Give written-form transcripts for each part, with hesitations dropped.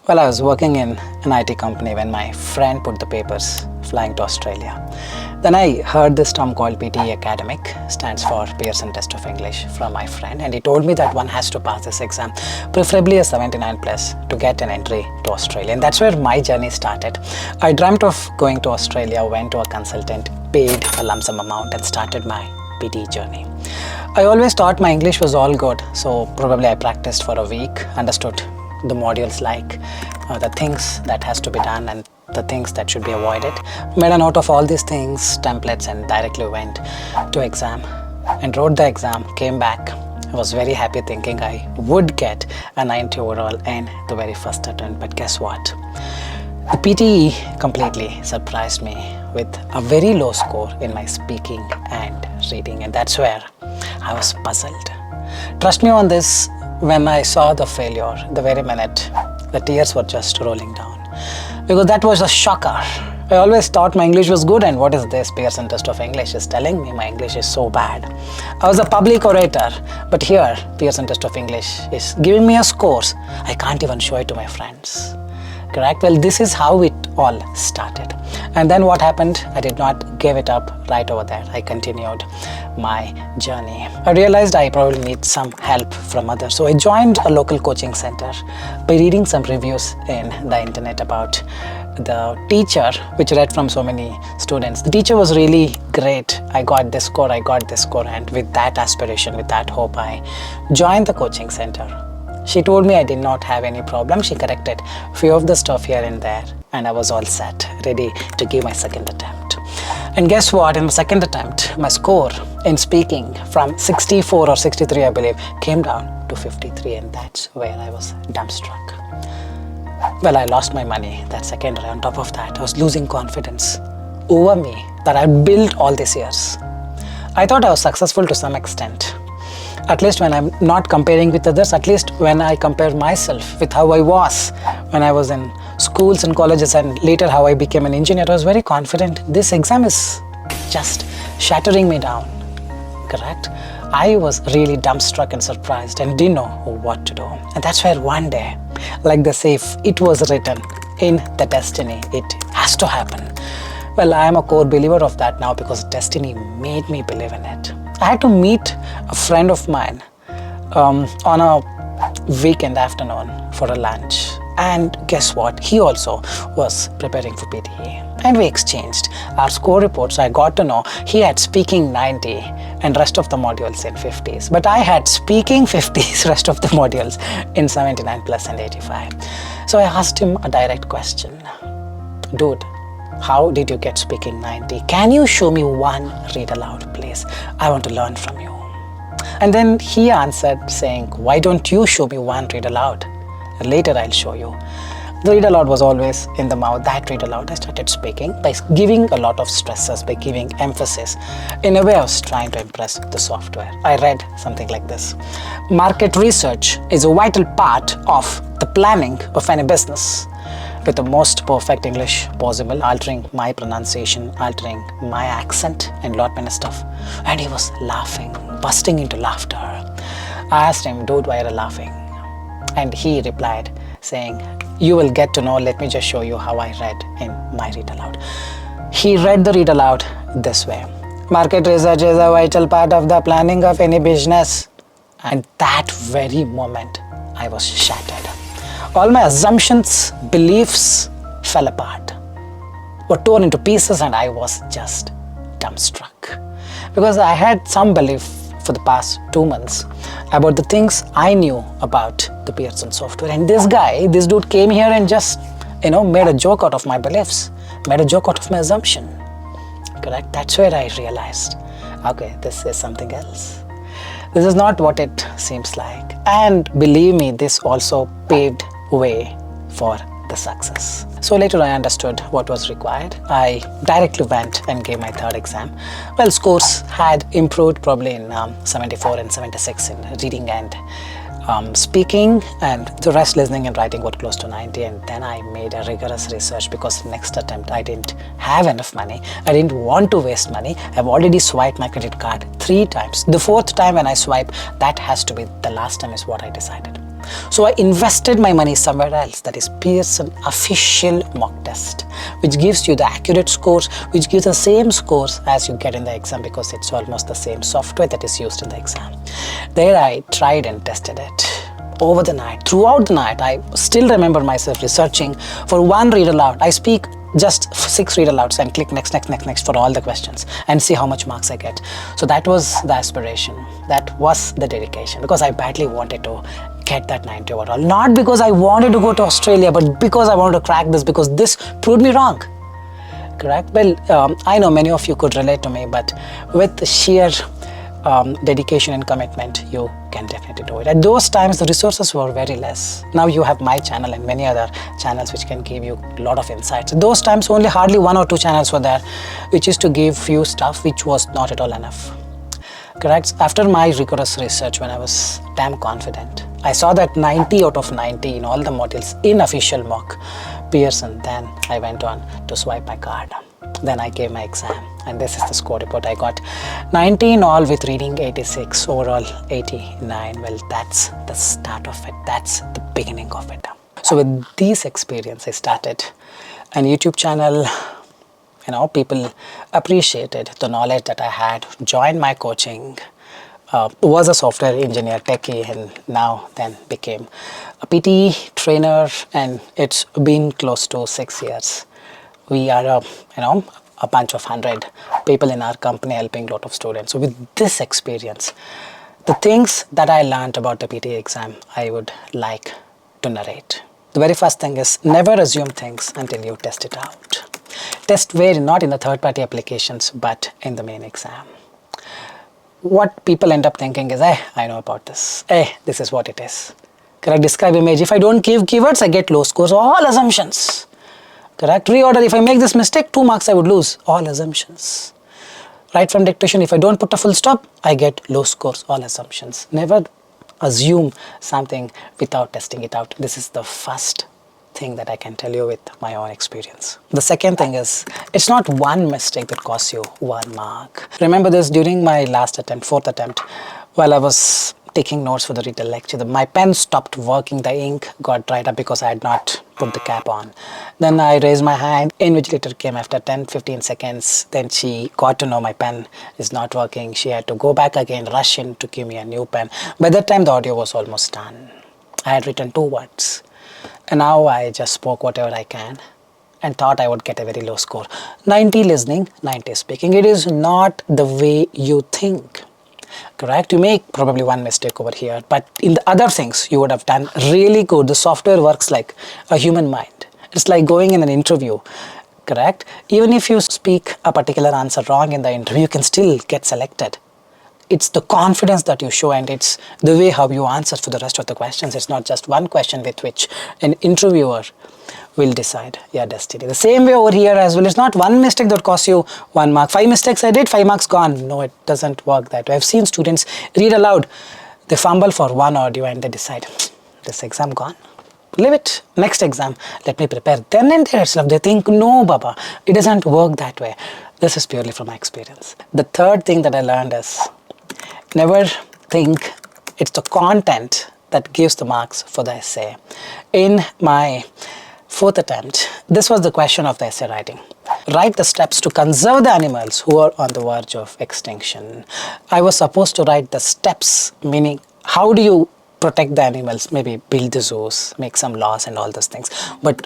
Well, I was working in an IT company when my friend put the papers flying to Australia. Then I heard this term called PTE Academic, stands for Pearson Test of English, from my friend, and he told me that one has to pass this exam, preferably a 79 plus, to get an entry to Australia. And that's where my journey started. I dreamt of going to Australia, went to a consultant, paid a lump sum amount and started my PTE journey. I always thought my English was all good, so probably I practiced for a week, understood the modules like the things that has to be done and the things that should be avoided, made a note of all these things, templates, and directly went to exam and wrote the exam, came back. I was very happy thinking I would get a 90 overall in the very first attempt, but guess what? The PTE completely surprised me with a very low score in my speaking and reading, and that's where I was puzzled. Trust me on this, when I saw the failure, the very minute, the tears were just rolling down, because that was a shocker. I always thought my English was good, and what is this Pearson Test of English is telling me my English is so bad. I was a public orator, but here Pearson Test of English is giving me a score. I can't even show it to my friends. Correct? Well, this is how it all started. And then what happened? I did not give it up right over there. I continued my journey. I realized I probably need some help from others. So I joined a local coaching center by reading some reviews in the internet about the teacher, which read from so many students. The teacher was really great. I got this score, and with that aspiration, with that hope, I joined the coaching center. She told me I did not have any problem. She corrected a few of the stuff here and there, and I was all set, ready to give my second attempt. And guess what? In my second attempt, my score in speaking from 64 or 63, I believe, came down to 53, and that's where I was dumbstruck. Well, I lost my money that second round. On top of that, I was losing confidence over me that I built all these years. I thought I was successful to some extent. At least when I'm not comparing with others, at least when I compare myself with how I was when I was in schools and colleges, and later how I became an engineer, I was very confident. This exam is just shattering me down, correct? I was really dumbstruck and surprised and didn't know what to do. And that's where one day, like they say, if it was written in the destiny, it has to happen. Well, I am a core believer of that now, because destiny made me believe in it. I had to meet a friend of mine on a weekend afternoon for a lunch, and guess what? He also was preparing for PTE, and we exchanged our score reports. I got to know he had speaking 90 and rest of the modules in 50s, but I had speaking 50s, rest of the modules in 79 plus and 85. So I asked him a direct question. Dude, how did you get speaking 90? Can you show me one read aloud, please? I want to learn from you. And then he answered saying, why don't you show me one read aloud? Later I'll show you. The read aloud was always in the mouth. That read aloud, I started speaking by giving a lot of stresses, by giving emphasis. In a way, I was trying to impress the software. I read something like this. Market research is a vital part of the planning of any business. With the most perfect English possible, altering my pronunciation, altering my accent, and lot many stuff. And he was laughing, busting into laughter. I asked him, dude, why are you laughing? And he replied saying, you will get to know, let me just show you how I read in my read aloud. He read the read aloud this way. Market research is a vital part of the planning of any business. And that very moment, I was shattered. All my assumptions, beliefs fell apart, were torn into pieces, and I was just dumbstruck. Because I had some belief for the past 2 months about the things I knew about the Pearson software. And this dude came here and just, made a joke out of my beliefs, made a joke out of my assumption. Correct? That's where I realized, okay, this is something else. This is not what it seems like. And believe me, this also paved way for the success. So later I understood what was required. I directly went and gave my third exam. Well, scores had improved probably in 74 and 76 in reading and speaking, and the rest listening and writing got close to 90. And then I made a rigorous research, because next attempt I didn't have enough money. I didn't want to waste money. I've already swiped my credit card 3 times. The 4th time when I swipe, that has to be the last time is what I decided. So I invested my money somewhere else, that is Pearson official mock test, which gives you the accurate scores, which gives the same scores as you get in the exam, because it's almost the same software that is used in the exam. There I tried and tested it over the night, throughout the night. I still remember myself researching for one read aloud. I speak just 6 read alouds and click next for all the questions and see how much marks I get. So that was the aspiration, that was the dedication, because I badly wanted to get that 90 overall. Not because I wanted to go to Australia, but because I wanted to crack this, because this proved me wrong. Correct? Well, I know many of you could relate to me, but with sheer dedication and commitment, you can definitely do it. At those times, the resources were very less. Now you have my channel and many other channels which can give you a lot of insights. At those times, only hardly 1 or 2 channels were there, which is to give you stuff which was not at all enough. Correct? After my rigorous research, when I was damn confident, I saw that 90 out of 90 in all the modules in official mock Pearson. Then I went on to swipe my card. Then I gave my exam, and this is the score report. I got 90 in all with reading 86, overall 89. Well, that's the start of it. That's the beginning of it. So with these experiences, I started a YouTube channel. People appreciated the knowledge that I had, joined my coaching, was a software engineer, techie, and now then became a PT trainer, and it's been close to 6 years. We are a bunch of 100 people in our company helping a lot of students. So with this experience, the things that I learned about the PT exam, I would like to narrate. The very first thing is, never assume things until you test it out. Test where? Not in the third-party applications, but in the main exam. What people end up thinking is, I know about this. This is what it is. Correct? Describe image. If I don't give keywords, I get low scores. All assumptions. Correct? Reorder. If I make this mistake, 2 marks I would lose. All assumptions. Right from dictation, if I don't put a full stop, I get low scores. All assumptions. Never assume something without testing it out. This is the first thing that I can tell you with my own experience. The second thing is, it's not one mistake that costs you 1 mark. Remember this, during my last attempt, 4th attempt, while I was taking notes for the retail lecture, my pen stopped working, the ink got dried up because I had not put the cap on. Then I raised my hand, invigilator came after 10-15 seconds, then she got to know my pen is not working. She had to go back again, rush in to give me a new pen. By that time the audio was almost done. I had written 2 words, and now I just spoke whatever I can and thought I would get a very low score. 90 listening, 90 speaking. It is not the way you think. Correct? You make probably 1 mistake over here, but in the other things you would have done really good. The software works like a human mind. It's like going in an interview. Correct? Even if you speak a particular answer wrong in the interview, you can still get selected. It's the confidence that you show, and it's the way how you answer for the rest of the questions. It's not just one question with which an interviewer will decide your destiny. The same way over here as well. It's not one mistake that costs you 1 mark. 5 mistakes I did, 5 marks gone. No, it doesn't work that way. I've seen students read aloud. They fumble for 1 audio and they decide, this exam gone. Leave it. Next exam, let me prepare. Then and there itself, they think, no, Baba, it doesn't work that way. This is purely from my experience. The third thing that I learned is, never think it's the content that gives the marks for the essay. In my 4th attempt, this was the question of the essay writing. Write the steps to conserve the animals who are on the verge of extinction. I was supposed to write the steps, meaning how do you protect the animals, maybe build the zoos, make some laws and all those things. But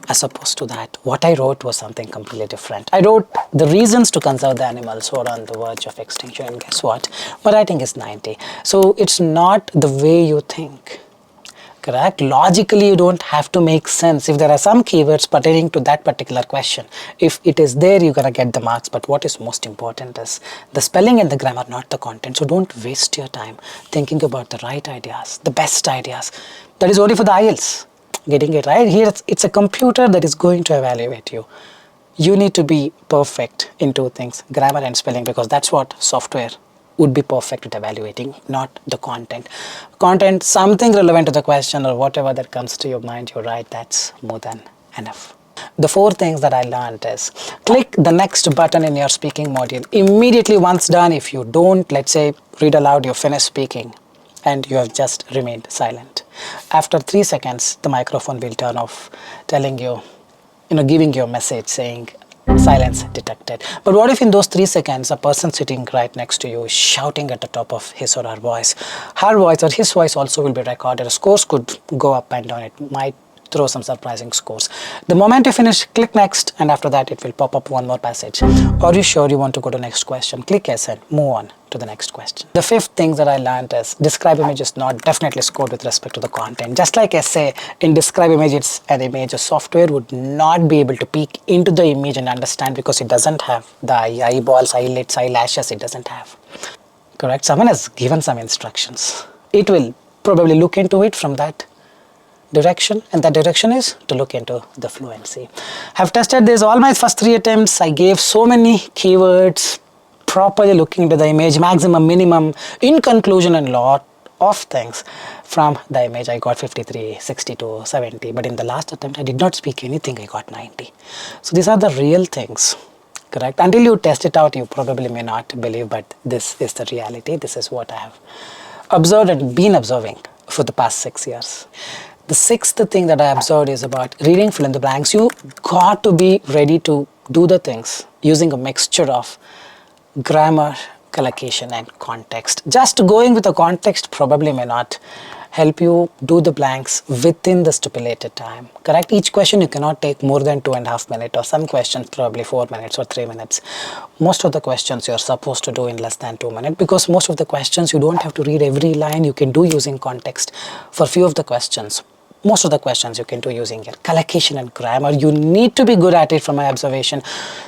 as opposed to that, what I wrote was something completely different. I wrote the reasons to conserve the animals who are on the verge of extinction, and guess what? My writing is 90. So it's not the way you think. Correct? Logically, you don't have to make sense. If there are some keywords pertaining to that particular question, if it is there, you're gonna get the marks. But what is most important is the spelling and the grammar, not the content. So don't waste your time thinking about the right ideas, the best ideas. That is only for the IELTS. Getting it right. Here, it's a computer that is going to evaluate you. You need to be perfect in 2 things, grammar and spelling, because that's what software would be perfect at evaluating, not the content. Content, something relevant to the question or whatever that comes to your mind, you write, that's more than enough. The 4 things that I learned is, click the next button in your speaking module. Immediately once done, if you don't, let's say, read aloud, you finish speaking, and you have just remained silent. After 3 seconds, the microphone will turn off, telling you, giving you a message saying, silence detected. But what if in those 3 seconds, a person sitting right next to you is shouting at the top of his or her voice? Her voice or his voice also will be recorded. Scores could go up and down. It might throw some surprising scores. The moment you finish, click next, and after that it will pop up one more passage. Are you sure you want to go to next question? Click yes and move on to the next question. The fifth thing that I learned is describe image is not definitely scored with respect to the content. Just like essay, in describe image it's an image. A software would not be able to peek into the image and understand because it doesn't have the eyeballs, eyelids, eyelashes, it doesn't have. Correct? Someone has given some instructions. It will probably look into it from that direction, and that direction is to look into the fluency. I've tested this all my first 3 attempts. I gave so many keywords, properly looking into the image, maximum, minimum, in conclusion, and lot of things from the image. I got 53, 62, 70, but in the last attempt I did not speak anything, I got 90. So these are the real things, correct? Until you test it out, you probably may not believe, but this is the reality. This is what I have observed and been observing for the past 6 years. The sixth thing that I observed is about reading fill in the blanks. You got to be ready to do the things using a mixture of grammar, collocation, and context. Just going with the context probably may not help you do the blanks within the stipulated time. Correct? Each question you cannot take more than 2.5 minutes, or some questions probably 4 minutes or 3 minutes. Most of the questions you're supposed to do in less than 2 minutes, because most of the questions you don't have to read every line, you can do using context. For few of the questions, most of the questions you can do using your collocation and grammar. You need to be good at it from my observation.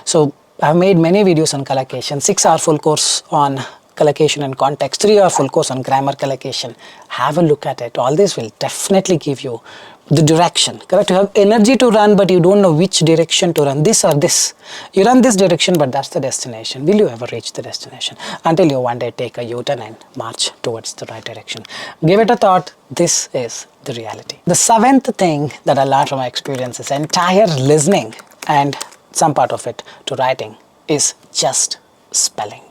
So I've made many videos on collocation, 6-hour full course on collocation and context, 3-hour full course on grammar collocation. Have a look at it. All this will definitely give you the direction, correct? You have energy to run, but you don't know which direction to run, this or this. You run this direction, but that's the destination. Will you ever reach the destination? Until you one day take a U-turn and march towards the right direction. Give it a thought. This is the reality. The seventh thing that I learned from my experience is entire listening and some part of it to writing is just spelling.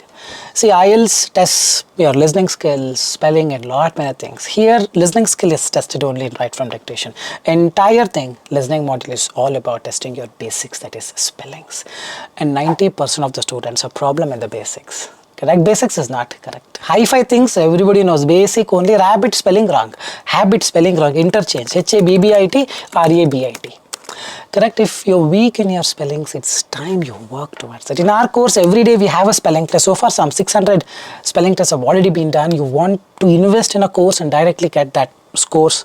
See, IELTS tests your listening skills, spelling, and lot many things. Here, listening skill is tested only in right from dictation. Entire thing, listening module is all about testing your basics, that is spellings. And 90% of the students have problem in the basics. Correct? Basics is not correct. Hi-fi things everybody knows. Basic only. Rabbit spelling wrong. Habit spelling wrong. Interchange. H-A-B-B-I-T, R-A-B-I-T. Correct? If you're weak in your spellings, it's time you work towards it. In our course, every day we have a spelling test. So far, some 600 spelling tests have already been done. You want to invest in a course and directly get that scores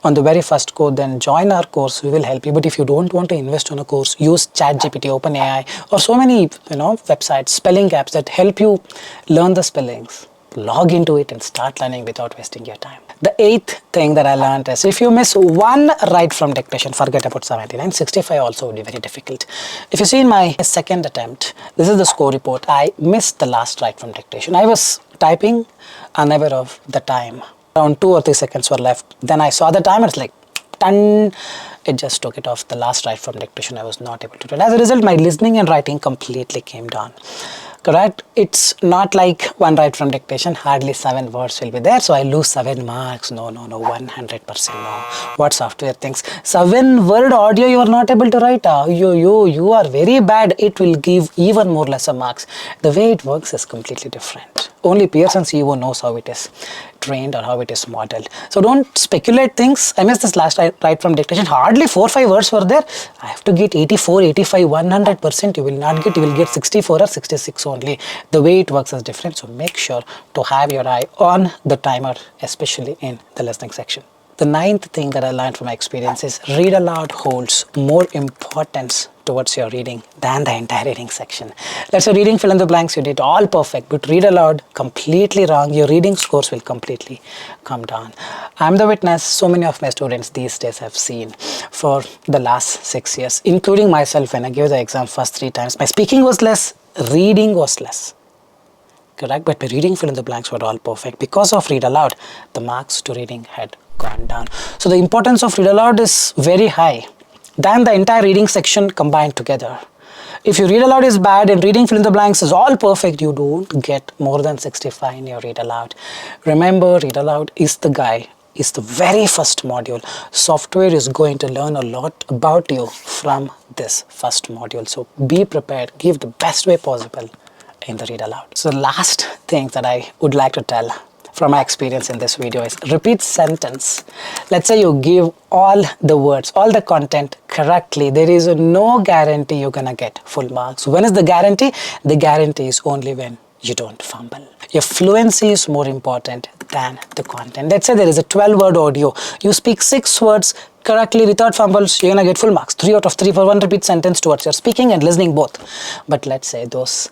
on the very first course, then join our course. We will help you. But if you don't want to invest on a course, use ChatGPT, OpenAI, or so many websites, spelling apps that help you learn the spellings. Log into it and start learning without wasting your time. The eighth thing that I learned is if you miss one right from dictation, forget about 79. 65 also would be very difficult. If you see in my second attempt, this is the score report. I missed the last right from dictation. I was typing unaware of the time. Around 2 or 3 seconds were left. Then I saw the time, it's like, done. It just took it off. The last right from dictation I was not able to do it. As a result, my listening and writing completely came down. Correct? It's not like one right from dictation, hardly 7 words will be there, so I lose 7 marks. No, 100% no. What software thinks? 7-word audio you are not able to write. You are very bad. It will give even more lesser marks. The way it works is completely different. Only Pearson CEO knows how it is trained or how it is modeled. So don't speculate things. I missed this last right from dictation. Hardly 4-5 words were there. I have to get 84, 85, 100%. You will not get. You will get 64 or 66 only. The way it works is different. So make sure to have your eye on the timer, especially in the listening section. The ninth thing that I learned from my experience is read aloud holds more importance towards your reading than the entire reading section. Let's say reading fill in the blanks, you did all perfect, but read aloud completely wrong. Your reading scores will completely come down. I'm the witness. So many of my students these days have seen for the last 6 years, including myself when I gave the exam first 3 times. My speaking was less, reading was less. Correct? But my reading fill in the blanks were all perfect. Because of read aloud, the marks to reading had gone down. So the importance of read aloud is very high. than the entire reading section combined together. If your read aloud is bad and reading fill in the blanks is all perfect, you don't get more than 65 in your read aloud. Remember, read aloud is the very first module. Software is going to learn a lot about you from this first module. So be prepared, give the best way possible in the read aloud. So the last thing that I would like to tell from my experience in this video is repeat sentence. Let's say you give all the words, all the content correctly. There is no guarantee you're gonna get full marks. When is the guarantee? The guarantee is only when you don't fumble. Your fluency is more important than the content. Let's say there is a 12-word audio. You speak 6 words correctly without fumbles, you're gonna get full marks. 3 out of 3 for one repeat sentence towards your speaking and listening both. But let's say those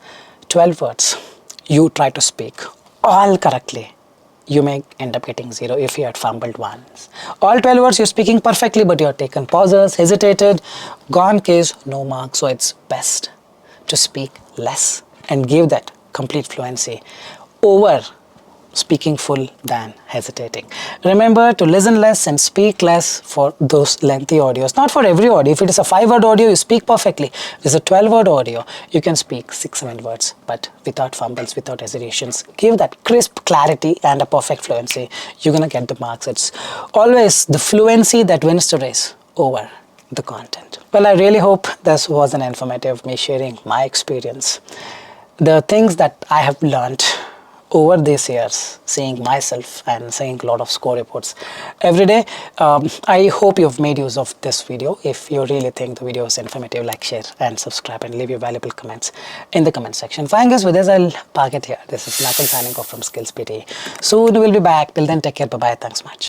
12 words you try to speak all correctly, you may end up getting 0 if you had fumbled once. All 12 words you're speaking perfectly, but you have taken pauses, hesitated, gone case, no marks. So it's best to speak less and give that complete fluency over speaking full than hesitating. Remember to listen less and speak less for those lengthy audios. Not for every audio. If it is a 5-word audio, you speak perfectly. If it's a 12-word audio, you can speak 6-7 words, but without fumbles, without hesitations. Give that crisp clarity and a perfect fluency. You're gonna get the marks. It's always the fluency that wins the race over the content. Well, I really hope this was an informative, me sharing my experience. The things that I have learned over these years, seeing myself and seeing a lot of score reports every day. I hope you've made use of this video. If you really think the video is informative, like, share and subscribe and leave your valuable comments in the comment section. Fine guys, with this I'll park it here. This is Nakul signing off from SKILLS PTE. Soon we'll be back. Till then, take care. Bye-bye. Thanks much.